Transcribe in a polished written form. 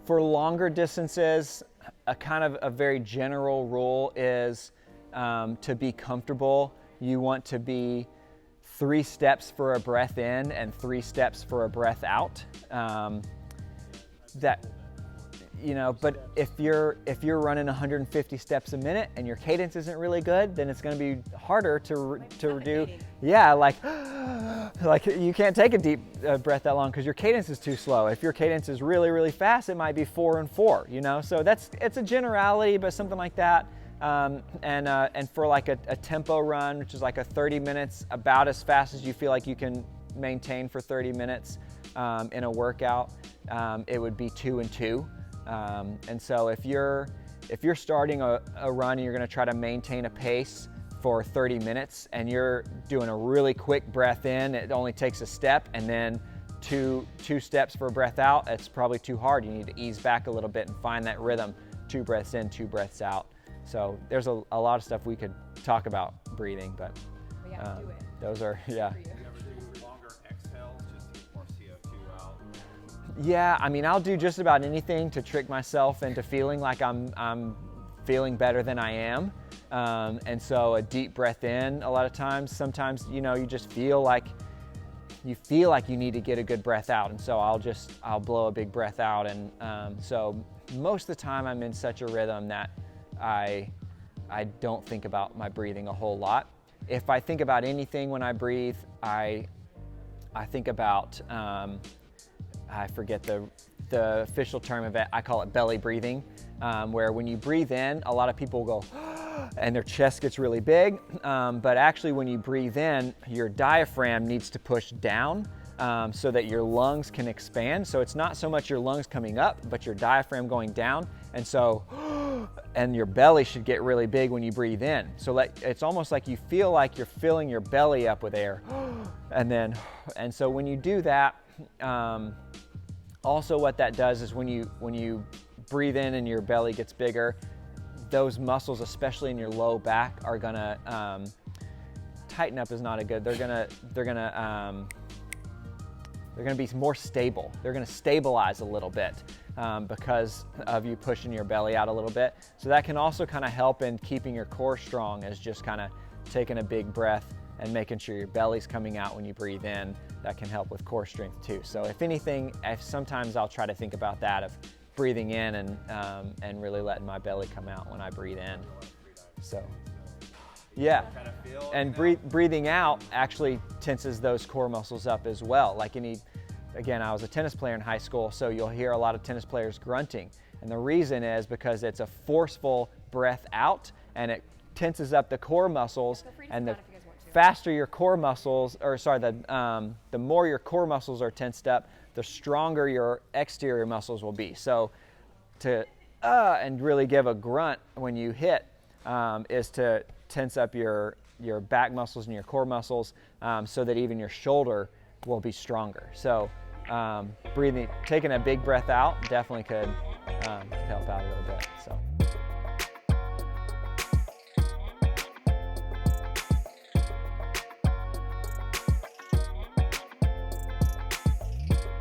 For longer distances, a kind of a very general rule is to be comfortable, you want to be 3 steps for a breath in and 3 steps for a breath out. But if you're running 150 steps a minute and your cadence isn't really good, then it's going to be harder to do. Yeah, like you can't take a deep breath that long because your cadence is too slow. If your cadence is really, really fast, it might be 4 and 4. So it's a generality, but something like that. And for like a tempo run, which is like a 30 minutes, about as fast as you feel like you can maintain for 30 minutes in a workout, it would be 2 and 2. And so if you're starting a run and you're going to try to maintain a pace for 30 minutes and you're doing a really quick breath in, it only takes a step, and then two steps for a breath out, it's probably too hard. You need to ease back a little bit and find that rhythm, 2 breaths in, 2 breaths out. So there's a lot of stuff we could talk about breathing, but do it. those are, yeah. Do you ever do longer exhales just to get more CO2 out? Yeah, I mean, I'll do just about anything to trick myself into feeling like I'm feeling better than I am. And so a deep breath in, a lot of times, sometimes, you just feel like you need to get a good breath out. And so I'll blow a big breath out. And so most of the time I'm in such a rhythm that I don't think about my breathing a whole lot. If I think about anything when I breathe, I think about, I forget the official term of it, I call it belly breathing, where when you breathe in, a lot of people go, and their chest gets really big, but actually when you breathe in, your diaphragm needs to push down so that your lungs can expand. So it's not so much your lungs coming up, but your diaphragm going down. And so, and your belly should get really big when you breathe in. So it's almost like you feel like you're filling your belly up with air. And so when you do that, also what that does is when you breathe in and your belly gets bigger, those muscles, especially in your low back, are gonna tighten up is not a good. They're gonna be more stable. They're gonna stabilize a little bit because of you pushing your belly out a little bit. So that can also kind of help in keeping your core strong, as just kind of taking a big breath and making sure your belly's coming out when you breathe in. That can help with core strength too. So if anything, sometimes I'll try to think about that, of breathing in and really letting my belly come out when I breathe in. So, yeah. And breathing out actually tenses those core muscles up as well. Again, I was a tennis player in high school, so you'll hear a lot of tennis players grunting. And the reason is because it's a forceful breath out, and it tenses up the core muscles, and the faster your core muscles, the more your core muscles are tensed up, the stronger your exterior muscles will be. So and really give a grunt when you hit is to tense up your back muscles and your core muscles so that even your shoulder will be stronger. So taking a big breath out definitely could help out a little bit. So.